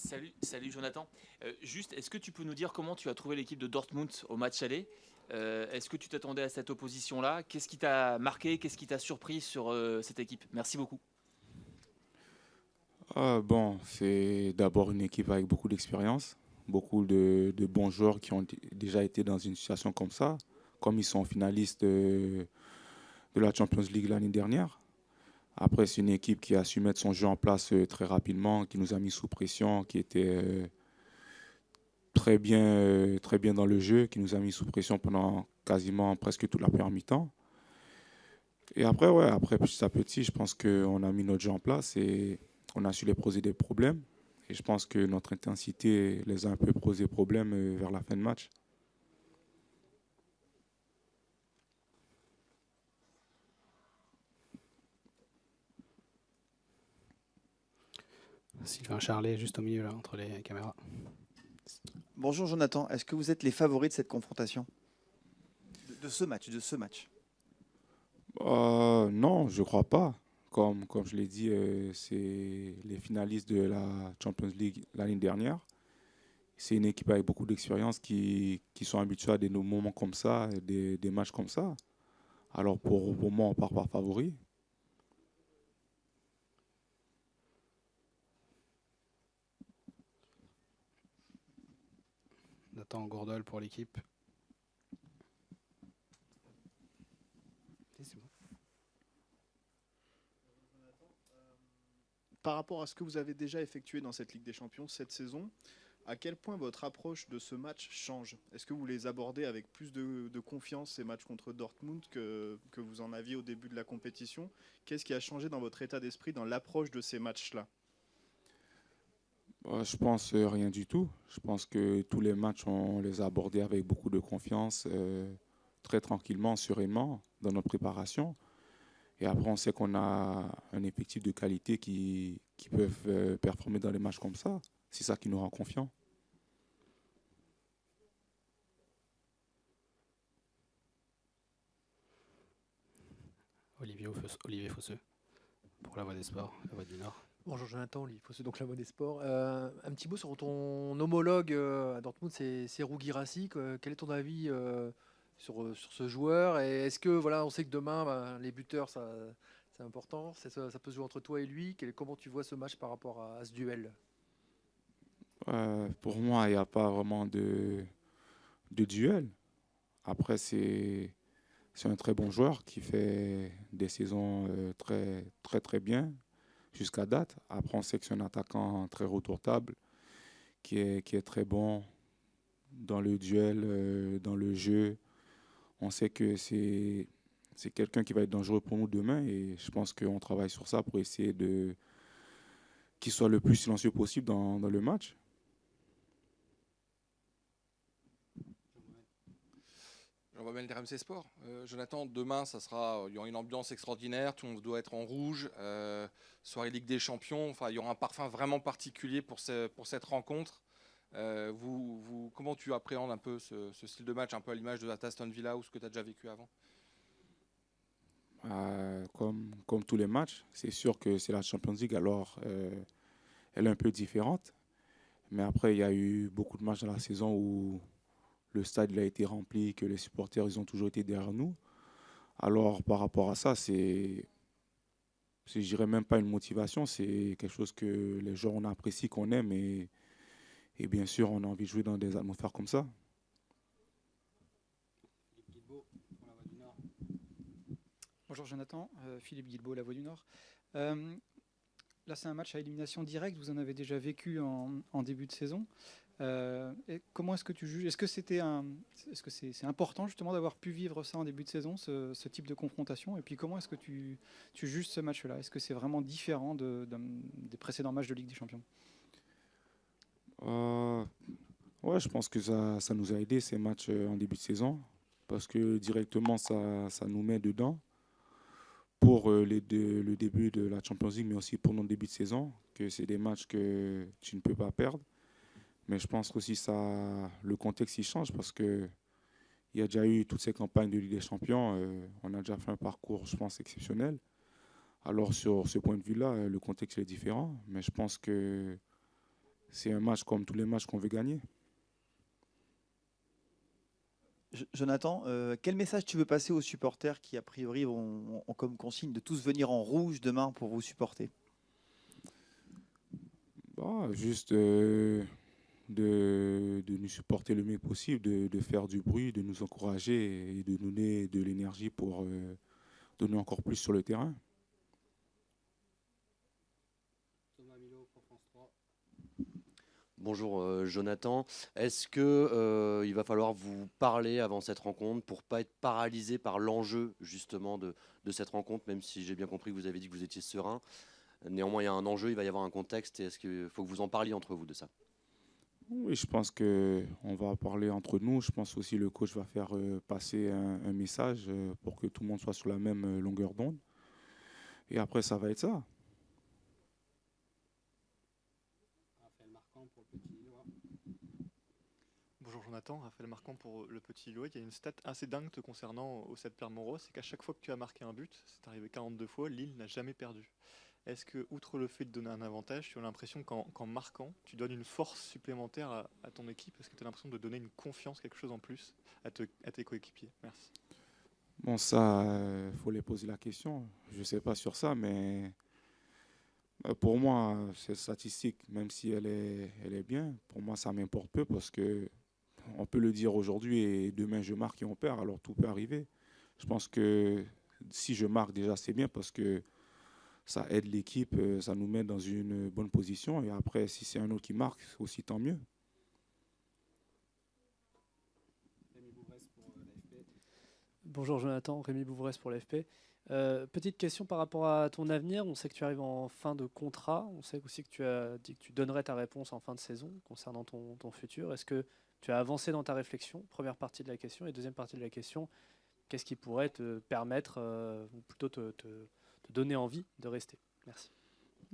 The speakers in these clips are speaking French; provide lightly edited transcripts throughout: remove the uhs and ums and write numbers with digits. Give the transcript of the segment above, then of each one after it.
Salut Jonathan. Juste, est-ce que tu peux nous dire comment tu as trouvé l'équipe de Dortmund au match aller? Est-ce que tu t'attendais à cette opposition-là? Qu'est-ce qui t'a marqué? Qu'est-ce qui t'a surpris sur cette équipe? Merci beaucoup. Bon, c'est d'abord une équipe avec beaucoup d'expérience, beaucoup de bons joueurs qui ont déjà été dans une situation comme ça, comme ils sont finalistes de la Champions League l'année dernière. Après, c'est une équipe qui a su mettre son jeu en place très rapidement, qui nous a mis sous pression, qui était très bien dans le jeu, qui nous a mis sous pression pendant quasiment presque toute la première mi-temps. Et après, ouais, après petit à petit, je pense qu'on a mis notre jeu en place et on a su les poser des problèmes. Et je pense que notre intensité les a un peu posé problème vers la fin de match. Sylvain Charlet, juste au milieu, là, entre les caméras. Bonjour Jonathan, est-ce que vous êtes les favoris de cette confrontation? De ce match, de ce match. Non, je crois pas. Comme je l'ai dit, c'est les finalistes de la Champions League l'année dernière. C'est une équipe avec beaucoup d'expérience qui sont habitués à des moments comme ça, des matchs comme ça. Alors pour moi, on part par favori. Nathan Gourdol pour l'équipe. C'est bon. Par rapport à ce que vous avez déjà effectué dans cette Ligue des Champions cette saison, à quel point votre approche de ce match change? Est-ce que vous les abordez avec plus de confiance, ces matchs contre Dortmund, que vous en aviez au début de la compétition? Qu'est-ce qui a changé dans votre état d'esprit, dans l'approche de ces matchs-là? Je pense rien du tout. Je pense que tous les matchs, on les a abordés avec beaucoup de confiance, très tranquillement, sereinement, dans notre préparation. Et après, on sait qu'on a un effectif de qualité qui peuvent performer dans des matchs comme ça. C'est ça qui nous rend confiants. Olivier Fosseux pour la Voix des Sports, la Voix du Nord. Bonjour Jonathan, il faut donc la voix des sports. Un petit mot sur ton homologue à Dortmund, c'est Serhou Guirassy. Quel est ton avis sur ce joueur? Et est-ce que, voilà, on sait que demain, les buteurs, c'est important, ça peut se jouer entre toi et lui. Comment tu vois ce match par rapport à ce duel? Pour moi, il n'y a pas vraiment de duel. Après, c'est un très bon joueur qui fait des saisons très bien jusqu'à date. Après, on sait que c'est un attaquant très retourtable qui est très bon dans le duel, dans le jeu. On sait que c'est quelqu'un qui va être dangereux pour nous demain et je pense qu'on travaille sur ça pour essayer de qu'il soit le plus silencieux possible dans le match. Jean Babel d'RMC Sport. Jonathan, demain, il y aura une ambiance extraordinaire, tout le monde doit être en rouge, soirée Ligue des Champions, enfin, il y aura un parfum vraiment particulier pour cette rencontre. Comment tu appréhendes un peu ce style de match, un peu à l'image de la Aston Villa ou ce que tu as déjà vécu avant? Comme tous les matchs, c'est sûr que c'est la Champions League, alors elle est un peu différente. Mais après, il y a eu beaucoup de matchs dans la saison où le stade il a été rempli, que les supporters ils ont toujours été derrière nous. Alors par rapport à ça, je dirais même pas une motivation, c'est quelque chose que les joueurs on apprécie, qu'on aime et bien sûr on a envie de jouer dans des atmosphères comme ça. Philippe Guilbault pour la Voix du Nord. Bonjour Jonathan, Philippe Guilbault, La Voix du Nord. Là, c'est un match à élimination directe. Vous en avez déjà vécu en début de saison. Et comment est-ce que tu juges? Est-ce que c'est important justement d'avoir pu vivre ça en début de saison, ce type de confrontation? Et puis comment est-ce que tu juges ce match-là? Est-ce que c'est vraiment différent des précédents matchs de Ligue des Champions? Euh, ouais, je pense que ça nous a aidé ces matchs en début de saison parce que directement ça nous met dedans pour le début de la Champions League, mais aussi pour notre début de saison, que c'est des matchs que tu ne peux pas perdre. Mais je pense aussi le contexte il change parce que il y a déjà eu toutes ces campagnes de Ligue des Champions. On a déjà fait un parcours, je pense, exceptionnel. Alors sur ce point de vue-là, le contexte est différent. Mais je pense que c'est un match comme tous les matchs qu'on veut gagner. Jonathan, quel message tu veux passer aux supporters qui, a priori, ont comme consigne de tous venir en rouge demain pour vous supporter? Juste de nous supporter le mieux possible, de faire du bruit, de nous encourager et de nous donner de l'énergie pour donner encore plus sur le terrain. Bonjour Jonathan, est-ce que il va falloir vous parler avant cette rencontre pour pas être paralysé par l'enjeu justement de cette rencontre, même si j'ai bien compris que vous avez dit que vous étiez serein. Néanmoins, il y a un enjeu, il va y avoir un contexte, et est-ce qu'il faut que vous en parliez entre vous de ça? Oui, je pense qu'on va parler entre nous. Je pense aussi que le coach va faire passer un message pour que tout le monde soit sur la même longueur d'onde. Et après, ça va être ça. Bonjour Jonathan, Raphaël Marquand pour le Petit Lillois. Il y a une stat assez dingue te concernant au Stade Pierre-Mauroy, c'est qu'à chaque fois que tu as marqué un but, c'est arrivé 42 fois, Lille n'a jamais perdu. Est-ce que, outre le fait de donner un avantage, tu as l'impression qu'en marquant, tu donnes une force supplémentaire à ton équipe? Est-ce que tu as l'impression de donner une confiance, quelque chose en plus à tes coéquipiers? Merci. Bon, ça, faut les poser la question. Je ne sais pas sur ça, mais pour moi, cette statistique, même si elle est bien, pour moi, ça m'importe peu parce que on peut le dire aujourd'hui et demain je marque et on perd, alors tout peut arriver. Je pense que si je marque déjà, c'est bien parce que ça aide l'équipe, ça nous met dans une bonne position. Et après, si c'est un autre qui marque, aussi tant mieux. Bonjour Jonathan, Rémi Bouvresse pour l'AFP. Petite question par rapport à ton avenir. On sait que tu arrives en fin de contrat. On sait aussi que tu as dit que tu donnerais ta réponse en fin de saison concernant ton futur. Est-ce que tu as avancé dans ta réflexion? Première partie de la question. Et deuxième partie de la question, qu'est-ce qui pourrait te permettre, ou plutôt te donner envie de rester? Merci.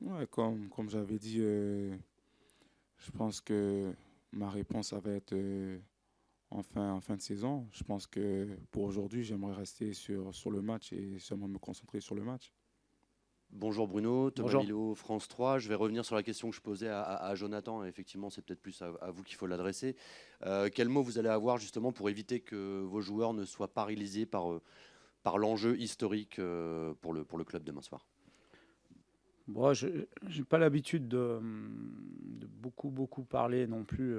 Ouais, comme j'avais dit, je pense que ma réponse ça va être en fin de saison. Je pense que pour aujourd'hui, j'aimerais rester sur le match et seulement me concentrer sur le match. Bonjour Bruno, Thomas Bonjour. Milo, France 3. Je vais revenir sur la question que je posais à Jonathan. Effectivement, c'est peut-être plus à vous qu'il faut l'adresser. Quel mot vous allez avoir justement pour éviter que vos joueurs ne soient paralysés par l'enjeu historique pour le club demain soir? Bon, je n'ai pas l'habitude de beaucoup parler non plus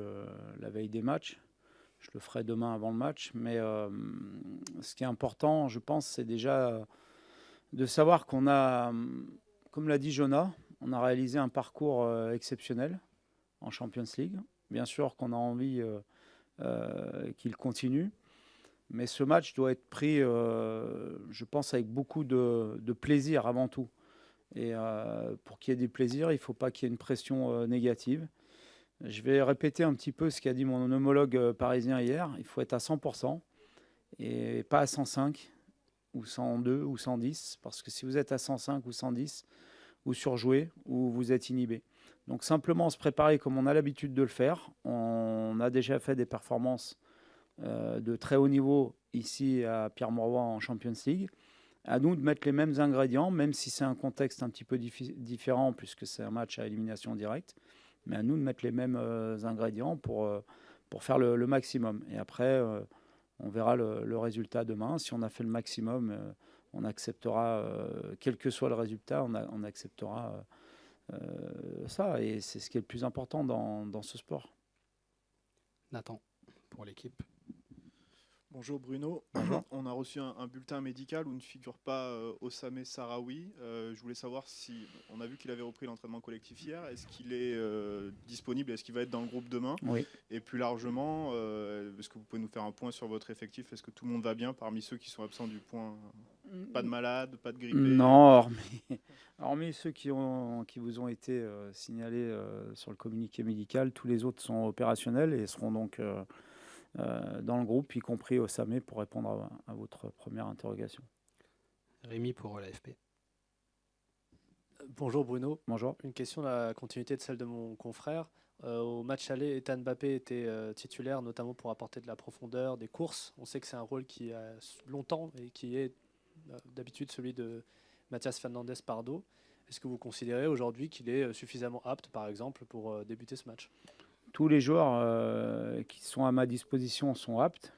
la veille des matchs. Je le ferai demain avant le match. Mais ce qui est important, je pense, c'est déjà de savoir qu'on a, comme l'a dit Jonah, on a réalisé un parcours exceptionnel en Champions League. Bien sûr qu'on a envie qu'il continue. Mais ce match doit être pris, je pense, avec beaucoup de plaisir avant tout. Et pour qu'il y ait du plaisir, il ne faut pas qu'il y ait une pression négative. Je vais répéter un petit peu ce qu'a dit mon homologue parisien hier. Il faut être à 100% et pas à 105 ou 102 ou 110. Parce que si vous êtes à 105 ou 110, vous surjouez ou vous êtes inhibé. Donc simplement se préparer comme on a l'habitude de le faire. On a déjà fait des performances de très haut niveau ici à Pierre-Mauroy en Champions League. À nous de mettre les mêmes ingrédients, même si c'est un contexte un petit peu différent puisque c'est un match à élimination directe, mais à nous de mettre les mêmes ingrédients pour faire le maximum. Et après, on verra le résultat demain. Si on a fait le maximum, on acceptera, quel que soit le résultat, on acceptera ça. Et c'est ce qui est le plus important dans ce sport. Nathan, pour l'équipe. Bonjour Bruno. Bonjour. On a reçu un bulletin médical où ne figure pas Osame Sarawi. Je voulais savoir si on a vu qu'il avait repris l'entraînement collectif hier. Est-ce qu'il est disponible? Est-ce qu'il va être dans le groupe demain? Oui. Et plus largement, est-ce que vous pouvez nous faire un point sur votre effectif? Est-ce que tout le monde va bien parmi ceux qui sont absents du point? Pas de malades, pas de grippés? Non, hormis ceux qui vous ont été signalés sur le communiqué médical, tous les autres sont opérationnels et seront donc dans le groupe, y compris Osame, pour répondre à votre première interrogation. Rémi pour l'AFP. Bonjour Bruno. Bonjour. Une question à la continuité de celle de mon confrère. Au match aller, Ethan Mbappé était titulaire, notamment pour apporter de la profondeur, des courses. On sait que c'est un rôle qui a longtemps et qui est d'habitude celui de Mathias Fernandez Pardo. Est-ce que vous considérez aujourd'hui qu'il est suffisamment apte, par exemple, pour débuter ce match? Tous les joueurs qui sont à ma disposition sont aptes,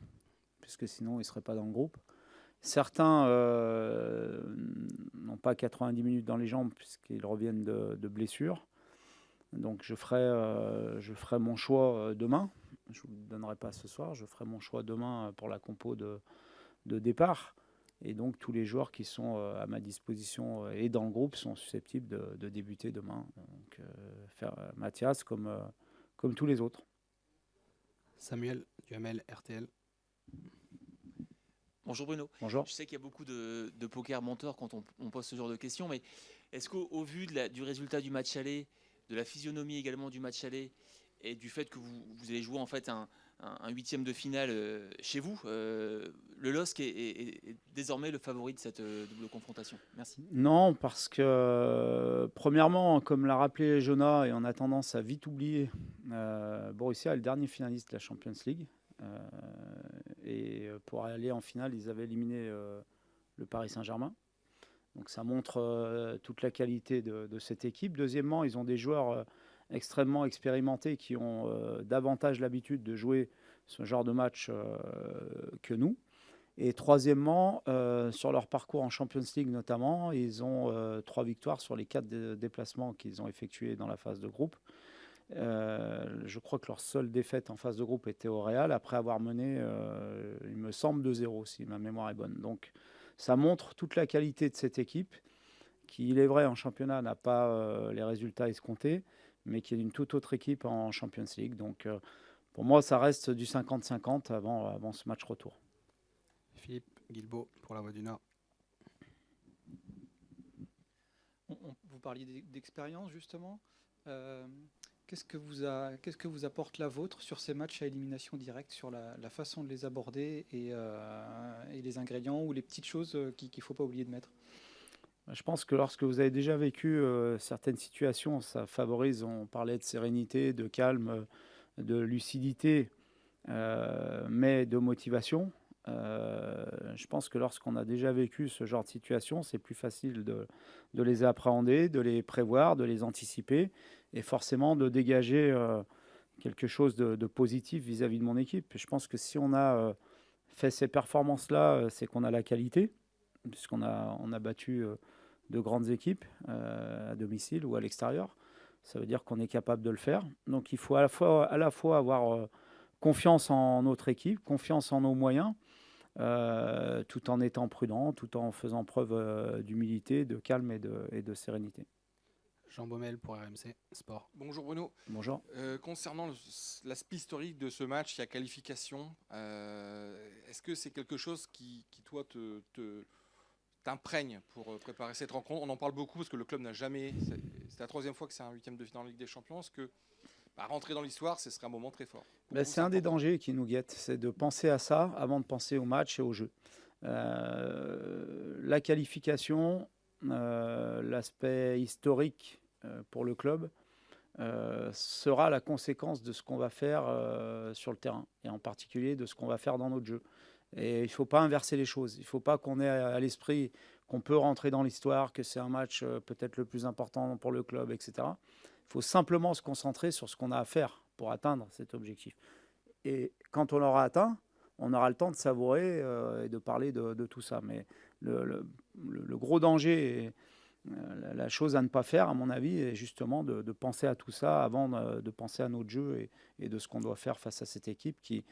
puisque sinon ils ne seraient pas dans le groupe. Certains n'ont pas 90 minutes dans les jambes puisqu'ils reviennent de blessures. Donc je ferai mon choix demain. Je ne vous le donnerai pas ce soir. Je ferai mon choix demain pour la compo de départ. Et donc tous les joueurs qui sont à ma disposition et dans le groupe sont susceptibles de débuter demain. Donc faire Mathias comme tous les autres. Samuel Duhamel, RTL. Bonjour Bruno. Bonjour. Je sais qu'il y a beaucoup de poker menteurs quand on pose ce genre de questions, mais est-ce qu'au vu du résultat du match aller, de la physionomie également du match aller, et du fait que vous allez jouer en fait un huitième de finale chez vous, le LOSC est désormais le favori de cette double confrontation? Merci. Non, parce que premièrement, comme l'a rappelé Jonah, et on a tendance à vite oublier, Borussia est le dernier finaliste de la Champions League. Et pour aller en finale, ils avaient éliminé le Paris Saint-Germain. Donc ça montre toute la qualité de cette équipe. Deuxièmement, ils ont des joueurs extrêmement expérimentés qui ont davantage l'habitude de jouer ce genre de match que nous. Et troisièmement, sur leur parcours en Champions League notamment, ils ont 3 victoires sur les 4 déplacements qu'ils ont effectués dans la phase de groupe. Je crois que leur seule défaite en phase de groupe était au Real, après avoir mené, il me semble, 2-0, si ma mémoire est bonne. Donc ça montre toute la qualité de cette équipe, qui, il est vrai, en championnat n'a pas les résultats escomptés, mais qui est une toute autre équipe en Champions League. Donc pour moi, ça reste du 50-50 avant ce match retour. Philippe Guilbault pour La Voix du Nord. Vous parliez d'expérience, justement. Qu'est-ce que vous apporte la vôtre sur ces matchs à élimination directe, sur la façon de les aborder et les ingrédients ou les petites choses qu'il ne faut pas oublier de mettre? Je pense que lorsque vous avez déjà vécu certaines situations, ça favorise, on parlait de sérénité, de calme, de lucidité, mais de motivation. Je pense que lorsqu'on a déjà vécu ce genre de situation, c'est plus facile de les appréhender, de les prévoir, de les anticiper et forcément de dégager quelque chose de positif vis-à-vis de mon équipe. Je pense que si on a fait ces performances-là, c'est qu'on a la qualité, puisqu'on a battu de grandes équipes à domicile ou à l'extérieur. Ça veut dire qu'on est capable de le faire. Donc il faut à la fois avoir confiance en notre équipe, confiance en nos moyens, tout en étant prudent, tout en faisant preuve d'humilité, de calme et de sérénité. Jean Baumel pour RMC Sport. Bonjour Bruno. Bonjour. Concernant l'aspect historique de ce match, il y a qualification. Est-ce que c'est quelque chose qui toi, t'imprègne pour préparer cette rencontre? On en parle beaucoup parce que le club n'a jamais... C'est la 3e fois que c'est un 8e de finale en Ligue des Champions. Est-ce que rentrer dans l'histoire, ce serait un moment très fort? C'est un des dangers qui nous guette, c'est de penser à ça avant de penser au match et au jeu. La qualification, l'aspect historique pour le club sera la conséquence de ce qu'on va faire sur le terrain et en particulier de ce qu'on va faire dans notre jeu. Et il ne faut pas inverser les choses. Il ne faut pas qu'on ait à l'esprit qu'on peut rentrer dans l'histoire, que c'est un match peut-être le plus important pour le club, etc. Il faut simplement se concentrer sur ce qu'on a à faire pour atteindre cet objectif. Et quand on l'aura atteint, on aura le temps de savourer et de parler de tout ça. Mais le gros danger, la chose à ne pas faire, à mon avis, est justement de penser à tout ça avant de penser à notre jeu et de ce qu'on doit faire face à cette équipe qui,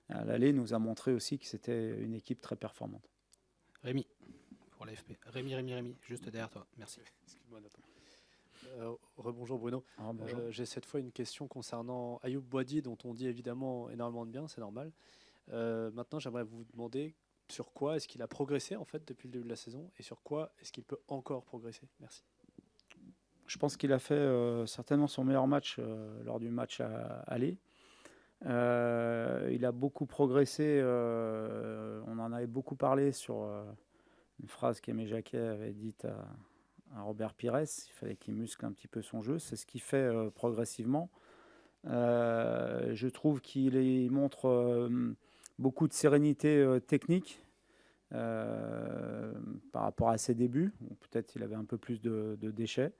à l'aller, nous a montré aussi que c'était une équipe très performante. Rémi, pour l'AFP. Rémi, juste derrière toi. Merci. Excuse-moi, Nathan. Rebonjour Bruno. J'ai cette fois une question concernant Ayoub Boadi, dont on dit évidemment énormément de bien, c'est normal. Maintenant, j'aimerais vous demander sur quoi est-ce qu'il a progressé en fait depuis le début de la saison et sur quoi est-ce qu'il peut encore progresser. Merci. Je pense qu'il a fait certainement son meilleur match lors du match à aller. Il a beaucoup progressé, on en avait beaucoup parlé sur une phrase qu'Aimé Jacquet avait dite à Robert Pires, il fallait qu'il muscle un petit peu son jeu, c'est ce qu'il fait progressivement. Je trouve qu'il montre beaucoup de sérénité technique, par rapport à ses débuts. Peut-être qu'il avait un peu plus de déchets.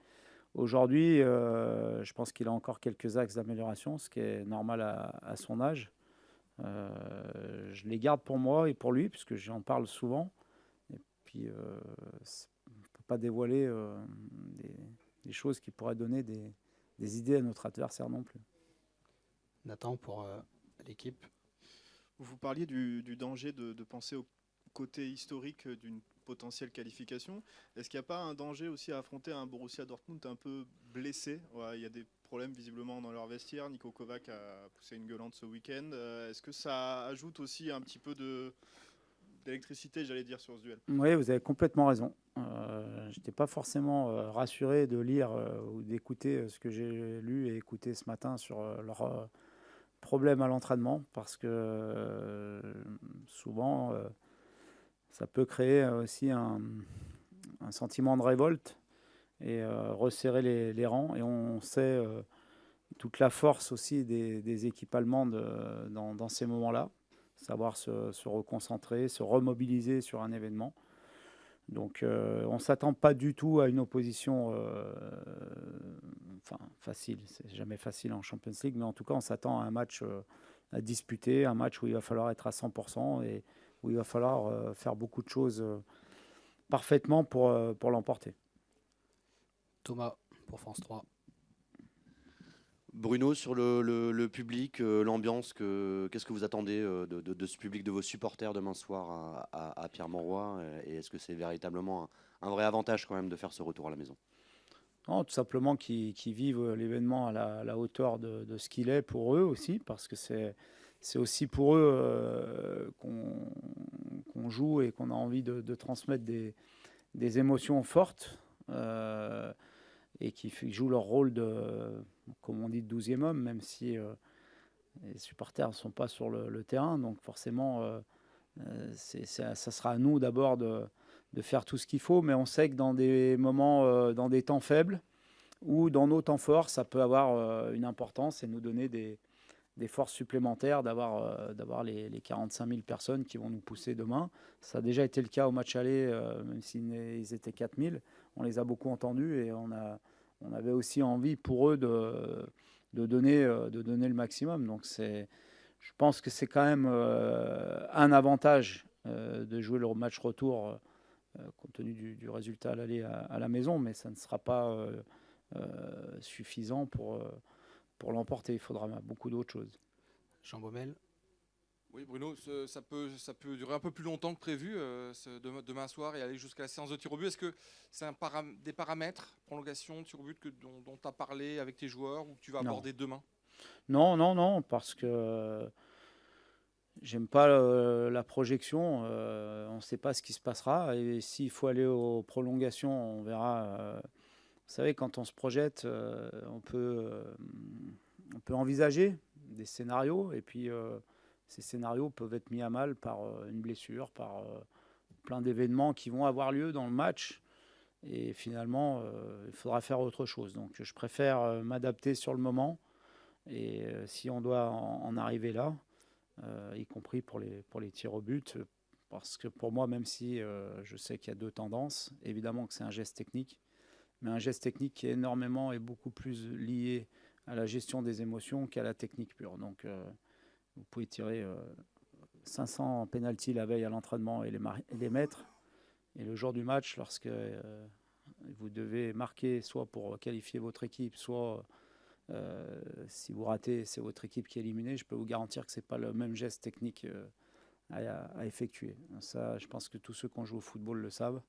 Aujourd'hui, je pense qu'il a encore quelques axes d'amélioration, ce qui est normal à son âge. Je les garde pour moi et pour lui, puisque j'en parle souvent. Et puis, on ne peut pas dévoiler des choses qui pourraient donner des idées à notre adversaire non plus. Nathan, pour l'équipe. Vous parliez du danger de penser au côté historique d'une potentielle qualification. Est-ce qu'il n'y a pas un danger aussi à affronter un Borussia Dortmund un peu blessé? Ouais, il y a des problèmes visiblement dans leur vestiaire. Niko Kovac a poussé une gueulante ce week-end. Est-ce que ça ajoute aussi un petit peu d'électricité, j'allais dire, sur ce duel? Oui, vous avez complètement raison. Je n'étais pas forcément rassuré de lire ou d'écouter ce que j'ai lu et écouté ce matin sur leur problème à l'entraînement, parce que souvent ça peut créer aussi un sentiment de révolte et resserrer les rangs. Et on sait toute la force aussi des équipes allemandes dans ces moments-là, savoir se reconcentrer, se remobiliser sur un événement. Donc on ne s'attend pas du tout à une opposition facile. C'est jamais facile en Champions League, mais en tout cas on s'attend à un match à disputer, un match où il va falloir être à 100% et où il va falloir faire beaucoup de choses parfaitement pour l'emporter. Thomas, pour France 3. Bruno, sur le public, l'ambiance, qu'est-ce que vous attendez de ce public, de vos supporters demain soir à Pierre-Mauroy? Et est-ce que c'est véritablement un vrai avantage quand même de faire ce retour à la maison? Non, tout simplement qu'ils vivent l'événement à la hauteur de ce qu'il est pour eux aussi, parce que c'est aussi pour eux qu'on joue et qu'on a envie de transmettre des émotions fortes et qui jouent leur rôle comme on dit, de 12e homme, même si les supporters ne sont pas sur le terrain. Donc forcément, ça sera à nous d'abord de faire tout ce qu'il faut, mais on sait que dans des moments, dans des temps faibles ou dans nos temps forts, ça peut avoir une importance et nous donner des forces supplémentaires d'avoir les 45 000 personnes qui vont nous pousser demain. Ça a déjà été le cas au match aller, même s'ils étaient 4 000. On les a beaucoup entendus et on avait aussi envie pour eux de donner le maximum. Donc je pense que c'est quand même un avantage de jouer le match retour compte tenu du résultat à l'aller à la maison, mais ça ne sera pas suffisant pour l'emporter. Il faudra beaucoup d'autres choses. Jean Baumel. Oui, Bruno, ça peut durer un peu plus longtemps que prévu demain soir et aller jusqu'à la séance de tir au but. Est-ce que c'est des paramètres, prolongation, tir au but dont tu as parlé avec tes joueurs ou que tu vas aborder demain? Non, parce que j'aime pas la projection. On ne sait pas ce qui se passera. Et s'il faut aller aux prolongations, on verra. Vous savez, quand on se projette, on peut envisager des scénarios et puis ces scénarios peuvent être mis à mal par une blessure, par plein d'événements qui vont avoir lieu dans le match. Et finalement, il faudra faire autre chose. Donc je préfère m'adapter sur le moment. Et si on doit en arriver là, y compris pour les tirs au but, parce que pour moi, même si je sais qu'il y a deux tendances, évidemment que c'est un geste technique, mais un geste technique qui est énormément et beaucoup plus lié à la gestion des émotions qu'à la technique pure. Donc vous pouvez tirer 500 pénaltys la veille à l'entraînement et les mettre. Et le jour du match, lorsque vous devez marquer soit pour qualifier votre équipe, soit si vous ratez, c'est votre équipe qui est éliminée, je peux vous garantir que ce n'est pas le même geste technique à effectuer. Ça, je pense que tous ceux qui ont joué au football le savent.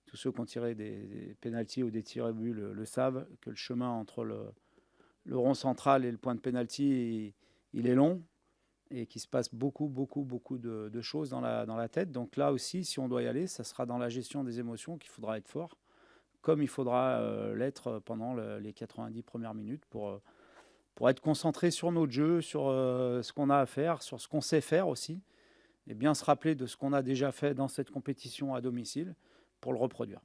Tous ceux qui ont tiré des pénaltys ou des tirs au but le savent, que le chemin entre le rond central et le point de pénalty, il est long et qu'il se passe beaucoup de choses dans la tête. Donc là aussi, si on doit y aller, ça sera dans la gestion des émotions qu'il faudra être fort, comme il faudra l'être pendant les 90 premières minutes pour être concentré sur notre jeu, sur ce qu'on a à faire, sur ce qu'on sait faire aussi, et bien se rappeler de ce qu'on a déjà fait dans cette compétition à domicile pour le reproduire.